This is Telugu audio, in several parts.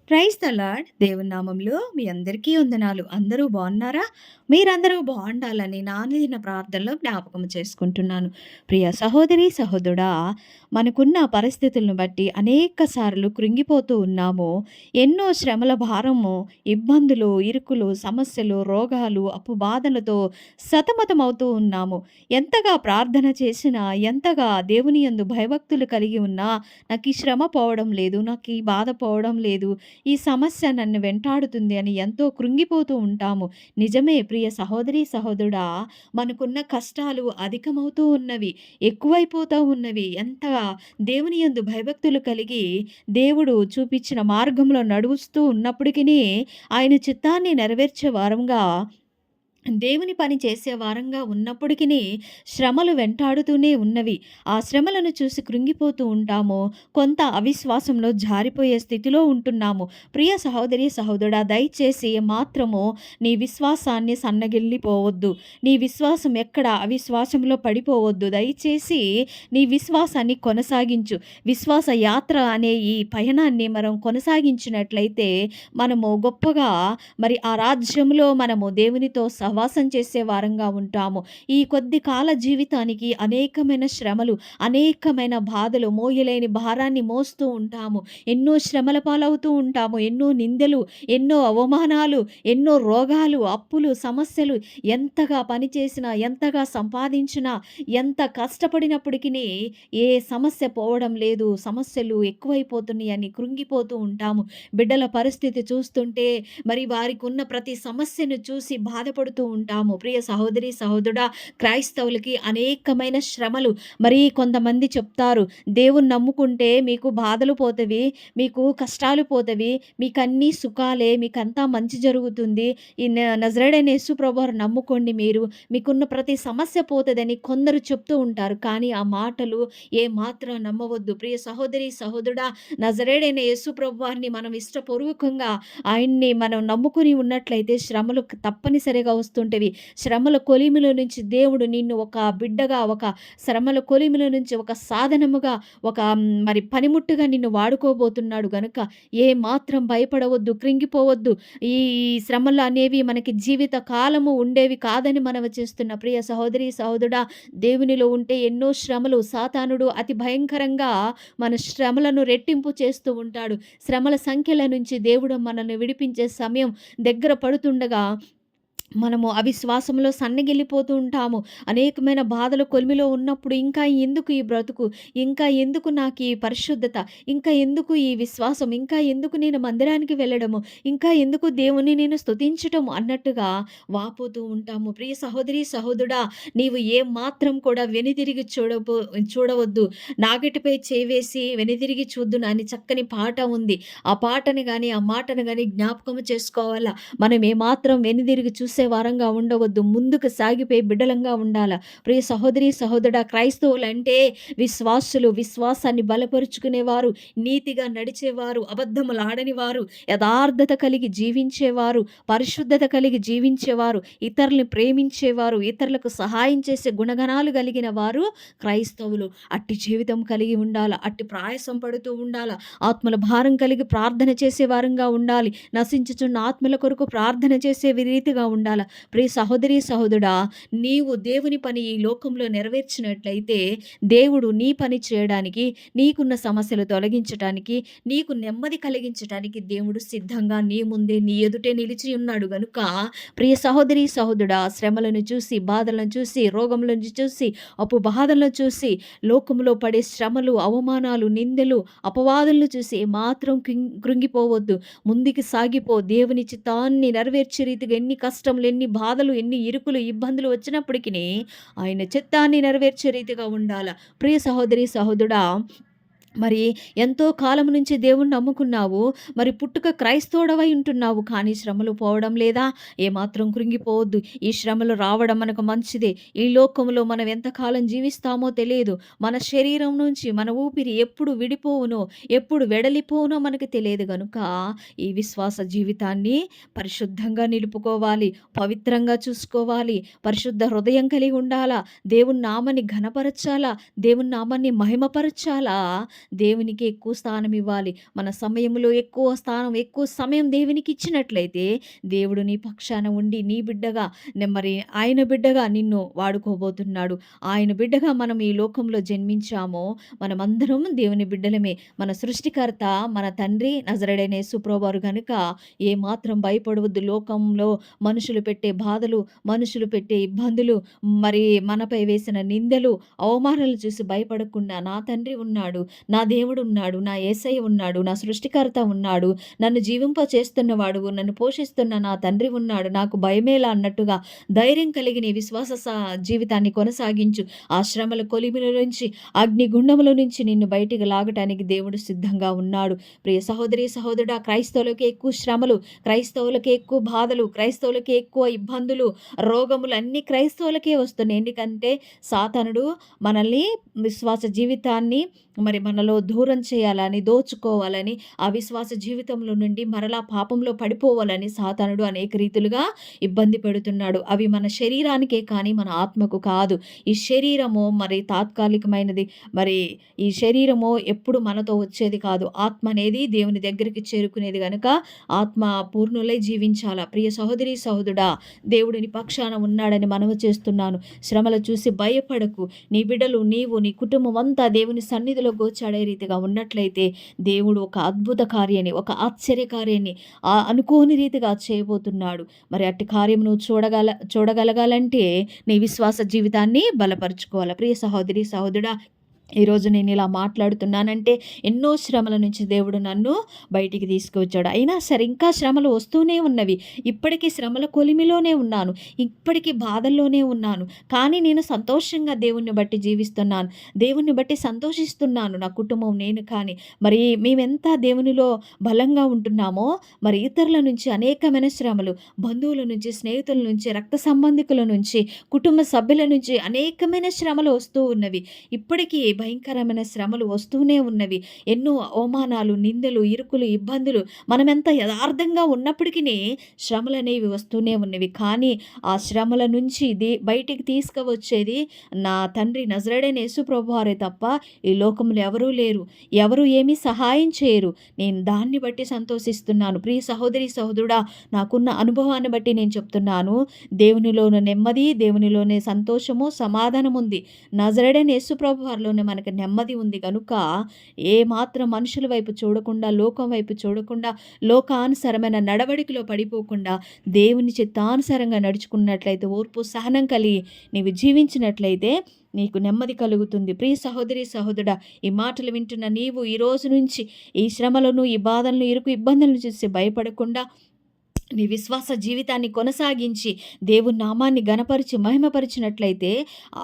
Praise the lord. దేవుని నామంలో మీ అందరికీ వందనాలు. అందరూ బాగున్నారా? మీరందరూ బాగుండాలని నా అనుదిన ప్రార్థనలో జ్ఞాపకం చేసుకుంటున్నాను. ప్రియ సహోదరి, సహోదరుడా, మనకున్న పరిస్థితులను బట్టి అనేక సార్లు కృంగిపోతూ ఉన్నాము. ఎన్నో శ్రమల భారము, ఇబ్బందులు, ఇరుకులు, సమస్యలు, రోగాలు, అప్పుబాధలతో సతమతమవుతూ ఉన్నాము. ఎంతగా ప్రార్థన చేసినా, ఎంతగా దేవుని యందు భయభక్తులు కలిగి ఉన్నా, నాకు ఈ శ్రమ పోవడం లేదు, నాకు ఈ బాధ పోవడం లేదు, ఈ సమస్య నన్ను వెంటాడుతుంది అని ఎంతో కృంగిపోతూ ఉంటాము. నిజమే ప్రియ సహోదరి, సహోదరుడా, మనకున్న కష్టాలు అధికమవుతూ ఉన్నవి, ఎక్కువైపోతూ ఉన్నవి. ఎంతగా దేవుని యందు భయభక్తులు కలిగి దేవుడు చూపించిన మార్గంలో నడుస్తూ ఉన్నప్పటికినీ ఆయన చిత్తాన్ని నెరవేర్చే వారంగా, దేవుని పని చేసే వారంగా ఉన్నప్పటికినీ శ్రమలు వెంటాడుతూనే ఉన్నవి. ఆ శ్రమలను చూసి కృంగిపోతూ ఉంటాము. కొంత అవిశ్వాసంలో జారిపోయే స్థితిలో ఉంటున్నాము. ప్రియ సహోదరి, సహోదరుడా, దయచేసి మాత్రము నీ విశ్వాసాన్ని సన్నగిల్లిపోవద్దు. నీ విశ్వాసం ఎక్కడ అవిశ్వాసంలో పడిపోవద్దు. దయచేసి నీ విశ్వాసాన్ని కొనసాగించు. విశ్వాస యాత్ర అనే ఈ పయనాన్ని మనం కొనసాగించినట్లయితే మనము గొప్పగా ఆ రాజ్యంలో మనము దేవునితో సహవాసం చేసే వారంగా ఉంటాము. ఈ కొద్ది కాల జీవితానికి అనేకమైన శ్రమలు, అనేకమైన బాధలు, మోయలేని భారాన్ని మోస్తూ ఉంటాము. ఎన్నో శ్రమల పాలవుతూ ఉంటాము. ఎన్నో నిందలు, ఎన్నో అవమానాలు, ఎన్నో రోగాలు, అప్పులు, సమస్యలు. ఎంతగా పనిచేసినా, ఎంతగా సంపాదించినా, ఎంత కష్టపడినప్పటికీ ఏ సమస్య పోవడం లేదు, సమస్యలు ఎక్కువైపోతున్నాయని కృంగిపోతూ ఉంటాము. బిడ్డల పరిస్థితి చూస్తుంటే వారికి ఉన్న ప్రతి సమస్యను చూసి బాధపడుతూ ఉంటాము. ప్రియ సహోదరి, సహోదరుడా, క్రైస్తవులకి అనేకమైన శ్రమలు. కొంతమంది చెప్తారు, దేవుని నమ్ముకుంటే మీకు బాధలు పోతవి, మీకు కష్టాలు పోతవి, మీకన్నీ సుఖాలే, మీకంతా మంచి జరుగుతుంది, ఈ నజరేయుడైన యేసు ప్రభువారు నమ్ముకోండి, మీకున్న ప్రతి సమస్య పోతదని కొందరు చెప్తూ ఉంటారు. కానీ ఆ మాటలు ఏ మాత్రం నమ్మవద్దు. ప్రియ సహోదరి, సహోదరుడా, నజరేయుడైన యేసు ప్రభువారిని మనం ఇష్టపూర్వకంగా ఆయన్ని మనం నమ్ముకుని ఉన్నట్లయితే శ్రమలు తప్పనిసరిగా వస్తుంటవి. శ్రమల కొలిమిలో నుంచి దేవుడు నిన్ను ఒక బిడ్డగా, ఒక శ్రమల కొలిమిలో నుంచి ఒక సాధనముగా, ఒక పనిముట్టుగా నిన్ను వాడుకోబోతున్నాడు గనుక ఏ మాత్రం భయపడవద్దు, కృంగిపోవద్దు. ఈ శ్రమలు అనేవి మనకి జీవిత కాలము ఉండేవి కాదని మనవి చేస్తున్న ప్రియ సహోదరి, సహోదరుడా, దేవునిలో ఉంటే ఎన్నో శ్రమలు. సాతానుడు అతి భయంకరంగా మన శ్రమలను రెట్టింపు చేస్తూ ఉంటాడు. శ్రమల సంఖ్యల నుంచి దేవుడు మనల్ని విడిపించే సమయం దగ్గర పడుతుండగా మనము అవిశ్వాసంలో సన్నగిల్లిపోతూ ఉంటాము. అనేకమైన బాధల కొలిమిలో ఉన్నప్పుడు ఇంకా ఎందుకు ఈ బ్రతుకు, ఇంకా ఎందుకు నాకు ఈ పరిశుద్ధత, ఇంకా ఎందుకు ఈ విశ్వాసం, ఇంకా ఎందుకు నేను మందిరానికి వెళ్ళడము, ఇంకా ఎందుకు దేవుని నేను స్తుతించటము అన్నట్టుగా వాపోతూ ఉంటాము. ప్రియ సహోదరి, సహోదరుడా, నీవు ఏ మాత్రం కూడా వెనుదిరిగి చూడవద్దు. నాగటిపై చేవేసి వెనుదిరిగి చూద్దును అని చక్కని పాట ఉంది. ఆ పాటని కానీ, ఆ మాటను కానీ జ్ఞాపకం చేసుకోవాలా. మనం ఏమాత్రం వెనుదిరిగి చూసే వారంగా ఉండవద్దు. ముందుకు సాగిపోయి బిడ్డలంగా ఉండాల. ప్రియ సహోదరి, సహోదరుడా, క్రైస్తవులంటే విశ్వాసులు, విశ్వాసాన్ని బలపరుచుకునేవారు, నీతిగా నడిచేవారు, అబద్ధములు ఆడని వారు, యథార్థత కలిగి జీవించేవారు, పరిశుద్ధత కలిగి జీవించేవారు, ఇతరుల్ని ప్రేమించేవారు, ఇతరులకు సహాయం చేసే గుణగణాలు కలిగిన వారు క్రైస్తవులు. అట్టి జీవితం కలిగి ఉండాల. అట్టి ప్రయాసం పడుతూ ఉండాల. ఆత్మల భారం కలిగి ప్రార్థన చేసే వారంగా ఉండాలి. నశించుచున్న ఆత్మల కొరకు ప్రార్థన చేసే రీతిగా ఉండాలి. ప్రియ సహోదరి, సహోదరుడా, నీవు దేవుని పని ఈ లోకంలో నెరవేర్చినట్లయితే దేవుడు నీ పని చేయడానికి, నీకున్న సమస్యలు తొలగించటానికి, నీకు నెమ్మది కలిగించటానికి దేవుడు సిద్ధంగా నీ ముందే, నీ ఎదుటే నిలిచి ఉన్నాడు గనుక ప్రియ సహోదరి, సహోదరుడా, శ్రమలను చూసి, బాధలను చూసి, రోగములను చూసి, బాధలను చూసి, లోకంలో పడే శ్రమలు, అవమానాలు, నిందలు, అపవాదులను చూసి మాత్రం కృంగిపోవద్దు. ముందుకు సాగిపో. దేవుని చిత్తాన్ని నెరవేర్చే రీతిగా ఎన్ని కష్టములు, ఎన్ని బాధలు, ఎన్ని ఇరుకులు, ఇబ్బందులు వచ్చినప్పటికీ ఆయన చిత్తాన్ని నెరవేర్చే రీతిగా ఉండాల. ప్రియ సహోదరి, సహోదరుడా, ఎంతో కాలం నుంచి దేవుణ్ణి నమ్ముకున్నావు, పుట్టుక క్రైస్తవుడవై ఉంటున్నావు, కానీ శ్రమలు పోవడం లేదా? ఏమాత్రం కృంగిపోవద్దు. ఈ శ్రమలు రావడం మనకు మంచిదే. ఈ లోకంలో మనం ఎంతకాలం జీవిస్తామో తెలియదు. మన శరీరం నుంచి మన ఊపిరి ఎప్పుడు విడిపోవునో, ఎప్పుడు వెడలిపోవునో మనకు తెలియదు గనుక ఈ విశ్వాస జీవితాన్ని పరిశుద్ధంగా నిలుపుకోవాలి, పవిత్రంగా చూసుకోవాలి, పరిశుద్ధ హృదయం కలిగి ఉండాలా, దేవుని నామాన్ని ఘనపరచాలా, దేవుని నామాన్ని మహిమపరచాలా. దేవునికి ఎక్కువ స్థానం ఇవ్వాలి. మన సమయంలో ఎక్కువ స్థానం, ఎక్కువ సమయం దేవునికి ఇచ్చినట్లయితే దేవుడు నీ పక్షాన ఉండి నీ బిడ్డగా మరి ఆయన బిడ్డగా నిన్ను వాడుకోబోతున్నాడు. ఆయన బిడ్డగా మనం ఈ లోకంలో జన్మించామో మనమందరం దేవుని బిడ్డలమే. మన సృష్టికర్త మన తండ్రి నజరేయుడైన యేసు ప్రభువారు గనుక ఏమాత్రం భయపడవద్దు. లోకంలో మనుషులు పెట్టే బాధలు, మనుషులు పెట్టే ఇబ్బందులు, మరి మనపై వేసిన నిందలు, అవమానాలు చూసి భయపడకుండా నా తండ్రి ఉన్నాడు, నా దేవుడు ఉన్నాడు, నా యేసయ్య ఉన్నాడు, నా సృష్టికర్త ఉన్నాడు, నన్ను జీవింప చేస్తున్నవాడు, నన్ను పోషిస్తున్న నా తండ్రి ఉన్నాడు, నాకు భయమేలా అన్నట్టుగా ధైర్యం కలిగి నీ విశ్వాస జీవితాన్ని కొనసాగించు. ఆ శ్రమల కొలిమిల నుంచి, అగ్నిగుండముల నుంచి నిన్ను బయటికి లాగటానికి దేవుడు సిద్ధంగా ఉన్నాడు. ప్రియ సహోదరి సహోదరుడా, క్రైస్తవులకి ఎక్కువ శ్రమలు, క్రైస్తవులకి ఎక్కువ బాధలు, క్రైస్తవులకి ఎక్కువ ఇబ్బందులు, రోగములు అన్నీ క్రైస్తవులకే వస్తున్నాయి. ఎందుకంటే సాతానుడు మనల్ని విశ్వాస జీవితాన్ని మరి మనలో దూరం చేయాలని, దోచుకోవాలని, ఆ విశ్వాస జీవితంలో నుండి మరలా పాపంలో పడిపోవాలని సాతానుడు అనేక రీతులుగా ఇబ్బంది పెడుతున్నాడు. అవి మన శరీరానికే కానీ మన ఆత్మకు కాదు. ఈ శరీరము మరి తాత్కాలికమైనది. మరి ఈ శరీరము ఎప్పుడు మనతో వచ్చేది కాదు. ఆత్మ అనేది దేవుని దగ్గరికి చేరుకునేది గనుక ఆత్మ పూర్ణులై జీవించాల. ప్రియ సహోదరి సహోదరుడా, దేవుడు నీ పక్షాన ఉన్నాడని మనవి చేస్తున్నాను. శ్రమలు చూసి భయపడకు. నీ బిడ్డలు, నీవు, నీ కుటుంబం అంతా దేవుని సన్నిధిలో గోచాడే రీతిగా ఉన్నట్లయితే దేవుడు ఒక అద్భుత కార్యాన్ని, ఒక ఆశ్చర్య కార్యాన్ని అనుకోని రీతిగా చేయబోతున్నాడు. మరి అట్టి కార్యం నువ్వు చూడగలగాలంటే నీ విశ్వాస జీవితాన్ని బలపరుచుకోవాలి. ప్రియ సహోదరి సహోదరుడా, ఈరోజు నేను ఇలా మాట్లాడుతున్నానంటే ఎన్నో శ్రమల నుంచి దేవుడు నన్ను బయటికి తీసుకువచ్చాడు. అయినా సరే ఇంకా శ్రమలు వస్తూనే ఉన్నవి. ఇప్పటికీ శ్రమల కొలిమిలోనే ఉన్నాను, ఇప్పటికీ బాధల్లోనే ఉన్నాను. కానీ నేను సంతోషంగా దేవుణ్ణి బట్టి జీవిస్తున్నాను, దేవుణ్ణి బట్టి సంతోషిస్తున్నాను. నా కుటుంబం, నేను కానీ మరి మేమెంత దేవునిలో బలంగా ఉంటున్నామో మరి ఇతరుల నుంచి అనేకమైన శ్రమలు, బంధువుల నుంచి, స్నేహితుల నుంచి, రక్త సంబంధికుల నుంచి, కుటుంబ సభ్యుల నుంచి అనేకమైన శ్రమలు వస్తూ ఉన్నవి. ఇప్పటికీ భయంకరమైన శ్రమలు వస్తూనే ఉన్నవి. ఎన్నో అవమానాలు, నిందలు, ఇరుకులు, ఇబ్బందులు మనమెంత యథార్థంగా ఉన్నప్పటికీ శ్రమలు అనేవి వస్తూనే ఉన్నవి. కానీ ఆ శ్రమల నుంచి బయటికి తీసుకువచ్చేది నా తండ్రి నజరేయుడైన యేసు ప్రభువారే తప్ప ఈ లోకంలో ఎవరూ లేరు. ఎవరు ఏమీ సహాయం చేయరు. నేను దాన్ని బట్టి సంతోషిస్తున్నాను. ప్రియ సహోదరి సహోదరుడా, నాకున్న అనుభవాన్ని బట్టి నేను చెప్తున్నాను. దేవునిలోని నెమ్మది, దేవునిలోనే సంతోషము, సమాధానం ఉంది. నజరేయుడైన యేసు ప్రభువారిలోనే మనకు నెమ్మది ఉంది కనుక ఏమాత్రం మనుషుల వైపు చూడకుండా, లోకం వైపు చూడకుండా, లోకానుసరమైన నడవడికలో పడిపోకుండా దేవుని చిత్తానుసారంగా నడుచుకున్నట్లయితే, ఓర్పు సహనం కలిగి నీవు జీవించినట్లయితే నీకు నెమ్మది కలుగుతుంది. ప్రియ సహోదరి సహోదరుడా, ఈ మాటలు వింటున్న నీవు ఈ రోజు నుంచి ఈ శ్రమలను, ఈ బాధలను, ఇరుకు ఇబ్బందులను చూసి భయపడకుండా నీ విశ్వాస జీవితాన్ని కొనసాగించి దేవుని నామాన్ని ఘనపరిచి మహిమపరిచినట్లయితే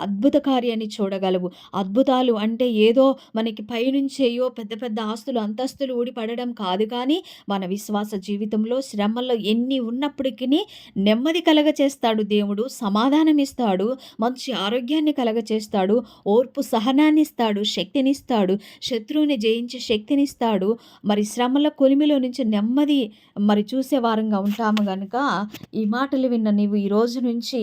అద్భుత కార్యాన్ని చూడగలవు. అద్భుతాలు అంటే ఏదో మనకి పైనుంచేయో పెద్ద పెద్ద ఆస్తులు, అంతస్తులు ఊడిపడడం కాదు. కానీ మన విశ్వాస జీవితంలో శ్రమల్లో ఎన్ని ఉన్నప్పటికీ నెమ్మది కలగచేస్తాడు దేవుడు, సమాధానం ఇస్తాడు, మంచి ఆరోగ్యాన్ని కలగచేస్తాడు, ఓర్పు సహనాన్ని ఇస్తాడు, శక్తినిస్తాడు, శత్రువుని జయించే శక్తినిస్తాడు. మరి శ్రమల కొలిమిలో నుంచి నెమ్మది మరి చూసే వారంగా ఉంటాము గనుక ఈ మాటలు విన్న నీవు ఈ రోజు నుంచి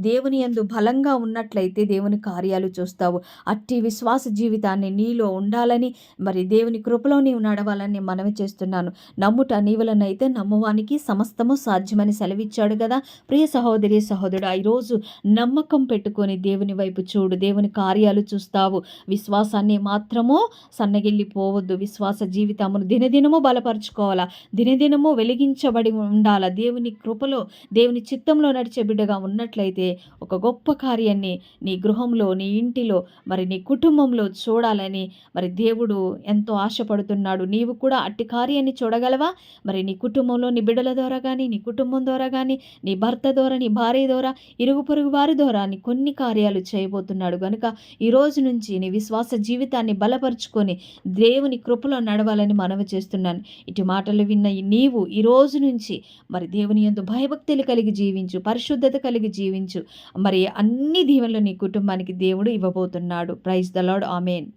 దేవుని యందు బలంగా ఉన్నట్లయితే దేవుని కార్యాలు చూస్తావు. అట్టి విశ్వాస జీవితాన్ని నీలో ఉండాలని, మరి దేవుని కృపలో నీవు నడవాలని మనవి చేస్తున్నాను. నమ్ముట నీవులనైతే నమ్మువానికి సమస్తము సాధ్యమని సెలవిచ్చాడు కదా. ప్రియ సహోదరి సహోదరుడా, ఈరోజు నమ్మకం పెట్టుకొని దేవుని వైపు చూడు, దేవుని కార్యాలు చూస్తావు. విశ్వాసాన్ని మాత్రము సన్నగిల్లిపోవద్దు. విశ్వాస జీవితమును దినదినము బలపరుచుకోవాలా, దినదినము వెలిగించబడి ఉండాల. దేవుని కృపలో, దేవుని చిత్తంలో నడిచే బిడ్డగా ఉన్నట్లయితే ఒక గొప్ప కార్యాన్ని నీ గృహంలో, నీ ఇంటిలో, మరి నీ కుటుంబంలో చూడాలని మరి దేవుడు ఎంతో ఆశపడుతున్నాడు. నీవు కూడా అట్టి కార్యాన్ని చూడగలవా? మరి నీ కుటుంబంలో నీ బిడ్డల ద్వారా కానీ, నీ కుటుంబం ద్వారా కానీ, నీ భర్త ద్వారా, నీ భార్య ద్వారా, ఇరుగు పొరుగు వారి ద్వారా నీ కొన్ని కార్యాలు చేయబోతున్నాడు కనుక ఈ రోజు నుంచి నీ విశ్వాస జీవితాన్ని బలపరుచుకొని దేవుని కృపలో నడవాలని మనవి చేస్తున్నాను. ఇటు మాటలు విన్న నీవు ఈ రోజు నుంచి మరి దేవుని యందు భయభక్తులు కలిగి జీవించు, పరిశుద్ధత కలిగి జీవించు. మరి అన్ని దీవెనలు నీ కుటుంబానికి దేవుడు ఇవ్వబోతున్నాడు. Praise the Lord. ఆమేన్.